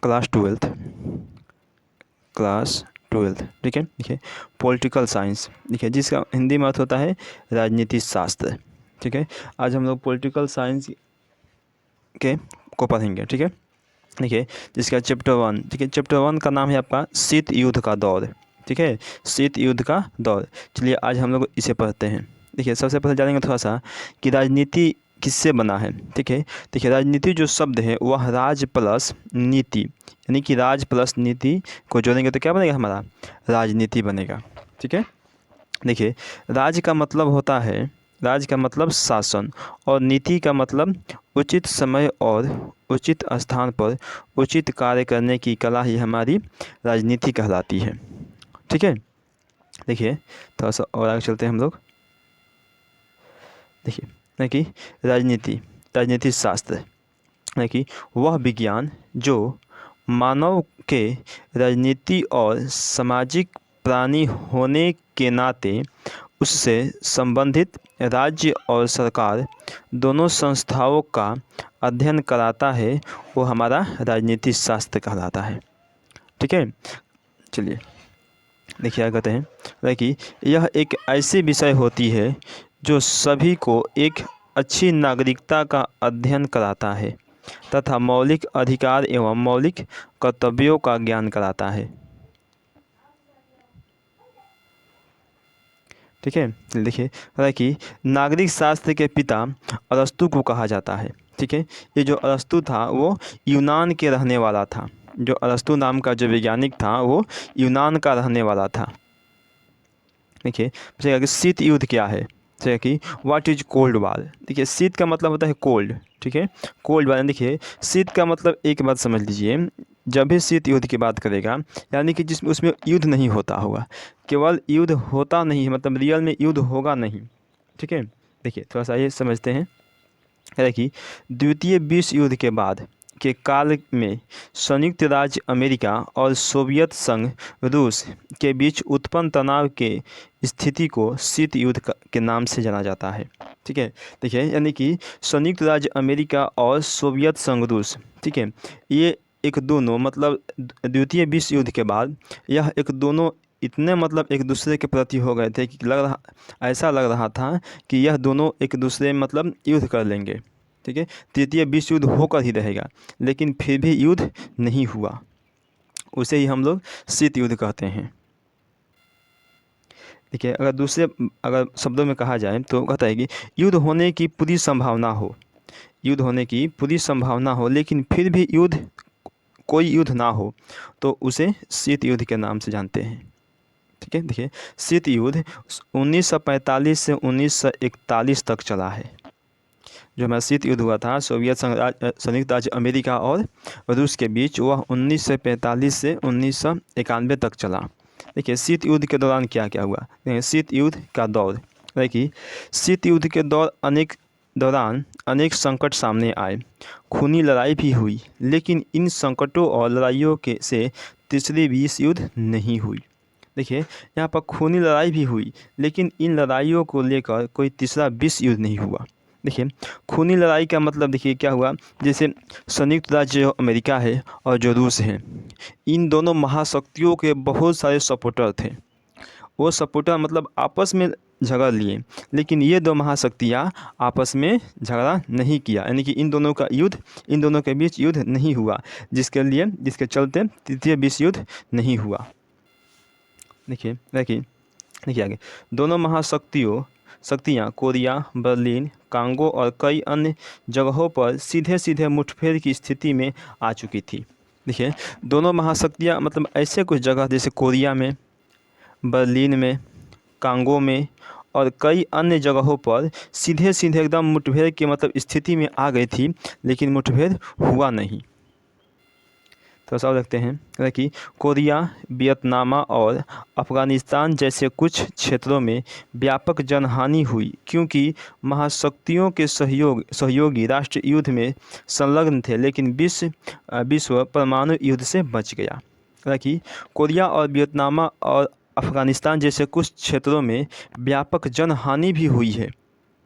Class twelfth, ठीक है। देखिए पॉलिटिकल साइंस, देखिए जिसका हिंदी में अर्थ होता है राजनीति शास्त्र, ठीक है। आज हम लोग पॉलिटिकल साइंस के को पढ़ेंगे, ठीक है। देखिए जिसका चैप्टर 1, ठीक है, चैप्टर 1 का नाम है आपका शीत युद्ध का दौर, ठीक है, शीत युद्ध का दौर। चलिए आज हम लोग इसे पढ़ते हैं। देखिए सबसे पहले जानेंगे थोड़ा सा कि राजनीति किससे बना है, ठीक है। देखिए राजनीति जो शब्द है वह राज प्लस नीति, यानी कि राज प्लस नीति को जोड़ेंगे तो क्या बनेगा, हमारा राजनीति बनेगा, ठीक है। देखिए राज का मतलब होता है, राज का मतलब शासन, और नीति का मतलब उचित समय और उचित स्थान पर उचित कार्य करने की कला ही हमारी राजनीति कहलाती है, ठीक है। देखिए थोड़ा सा और आगे चलते हैं हम लोग। देखिए है कि राजनीति शास्त्र है कि वह विज्ञान जो मानव के राजनीति और सामाजिक प्राणी होने के नाते उससे संबंधित राज्य और सरकार दोनों संस्थाओं का अध्ययन कराता है, वो हमारा राजनीति शास्त्र कहलाता है, ठीक है। चलिए देखिए आगे कहते हैं कि यह एक ऐसी विषय होती है जो सभी को एक अच्छी नागरिकता का अध्ययन कराता है तथा मौलिक अधिकार एवं मौलिक कर्तव्यों का ज्ञान कराता है, ठीक है। देखिए कि नागरिक शास्त्र के पिता अरस्तु को कहा जाता है, ठीक है। ये जो अरस्तु था वो यूनान के रहने वाला था, जो अरस्तु नाम का जो वैज्ञानिक था वो यूनान का रहने वाला था। देखिए कि शीत युद्ध क्या है, जैसे कि व्हाट इज कोल्ड वार। देखिए शीत का मतलब होता है कोल्ड, ठीक है, कोल्ड वार। देखिए शीत का मतलब एक बात समझ लीजिए, जब भी शीत युद्ध की बात करेगा यानी कि जिसमें उसमें युद्ध नहीं होता होगा, केवल युद्ध होता नहीं है, मतलब रियल में युद्ध होगा नहीं, ठीक है। देखिए थोड़ा सा ये समझते हैं कि द्वितीय विश्व युद्ध के बाद के काल में संयुक्त राज्य अमेरिका और सोवियत संघ रूस के बीच उत्पन्न तनाव के स्थिति को शीत युद्ध के नाम से जाना जाता है, ठीक है। देखिए यानी कि संयुक्त राज्य अमेरिका और सोवियत संघ रूस, ठीक है, ये एक दोनों मतलब द्वितीय विश्व युद्ध के बाद यह एक दोनों इतने मतलब एक दूसरे के प्रति हो गए थे कि ऐसा लग रहा था कि यह दोनों एक दूसरे मतलब युद्ध कर लेंगे, ठीक है, तृतीय विश्व युद्ध होकर ही रहेगा, लेकिन फिर भी युद्ध नहीं हुआ, उसे ही हम लोग शीत युद्ध कहते हैं। देखिए अगर शब्दों में कहा जाए तो कहता है कि युद्ध होने की पूरी संभावना हो, लेकिन फिर भी कोई युद्ध ना हो तो उसे शीत युद्ध के नाम से जानते हैं, ठीक है। देखिए शीत युद्ध 1945 से 1941 तक चला है। जो हमारा शीत युद्ध हुआ था संयुक्त राज्य अमेरिका और रूस के बीच, वह 1945 से 1991 तक चला। देखिए शीत युद्ध के दौरान क्या क्या हुआ। देखिए शीत युद्ध का दौर, देखिए शीत युद्ध के दौरान अनेक संकट सामने आए, खूनी लड़ाई भी हुई, लेकिन इन संकटों और लड़ाइयों से तीसरी विश्व युद्ध नहीं हुई। देखिए यहाँ पर खूनी लड़ाई भी हुई, लेकिन इन लड़ाइयों को लेकर कोई तीसरा विश्व युद्ध नहीं हुआ। देखिए खूनी लड़ाई का मतलब देखिए क्या हुआ, जैसे संयुक्त राज्य जो अमेरिका है और जो रूस है, इन दोनों महाशक्तियों के बहुत सारे सपोर्टर थे। वो सपोर्टर मतलब आपस में झगड़ लिए, लेकिन ये दो महाशक्तियाँ आपस में झगड़ा नहीं किया, यानी कि इन दोनों के बीच युद्ध नहीं हुआ, जिसके चलते तृतीय विश्व युद्ध नहीं हुआ। देखिए आगे दोनों शक्तियाँ कोरिया, बर्लिन, कांगो और कई अन्य जगहों पर सीधे सीधे मुठभेड़ की स्थिति में आ चुकी थी। देखिए दोनों महाशक्तियाँ मतलब ऐसे कुछ जगह जैसे कोरिया में, बर्लिन में, कांगो में और कई अन्य जगहों पर सीधे सीधे एकदम मुठभेड़ की मतलब स्थिति में आ गई थी, लेकिन मुठभेड़ हुआ नहीं। तो सब देखते हैं कि कोरिया, वियतनाम और अफ़गानिस्तान जैसे कुछ क्षेत्रों में व्यापक जनहानि हुई, क्योंकि महाशक्तियों के सहयोगी राष्ट्र युद्ध में संलग्न थे, लेकिन विश्व परमाणु युद्ध से बच गया। कि कोरिया और वियतनाम और अफ़गानिस्तान जैसे कुछ क्षेत्रों में व्यापक जनहानि भी हुई है,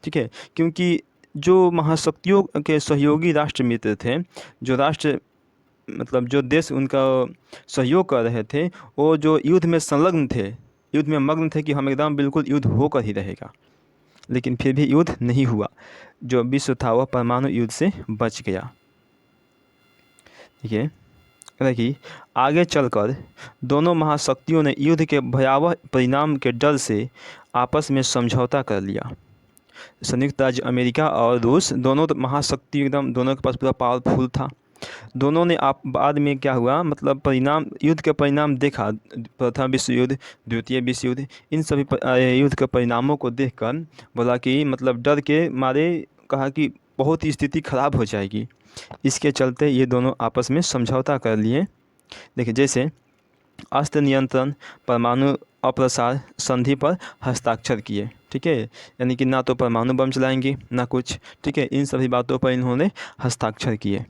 ठीक है, क्योंकि जो महाशक्तियों के सहयोगी राष्ट्र मित्र थे, जो राष्ट्र मतलब जो देश उनका सहयोग कर रहे थे वो जो युद्ध में संलग्न थे, युद्ध में मग्न थे कि हम एकदम बिल्कुल युद्ध होकर ही रहेगा, लेकिन फिर भी युद्ध नहीं हुआ। जो विश्व था वह परमाणु युद्ध से बच गया। ठीक है, देखिए आगे चलकर दोनों महाशक्तियों ने युद्ध के भयावह परिणाम के डर से आपस में समझौता कर लिया। संयुक्त राज्य अमेरिका और रूस दोनों तो महाशक्ति, एकदम दोनों के पास पूरा पावरफुल था। दोनों ने आप बाद में क्या हुआ, मतलब परिणाम, युद्ध के परिणाम देखा, प्रथम विश्व युद्ध, द्वितीय विश्व युद्ध, इन सभी युद्ध के परिणामों को देखकर बोला कि मतलब डर के मारे कहा कि बहुत ही स्थिति खराब हो जाएगी। इसके चलते ये दोनों आपस में समझौता कर लिए। देखिए जैसे अस्त्र नियंत्रण, परमाणु अप्रसार संधि पर हस्ताक्षर किए। ठीक है, यानी कि ना तो परमाणु बम चलाएंगे ना कुछ। ठीक है, इन सभी बातों पर इन्होंने हस्ताक्षर किए।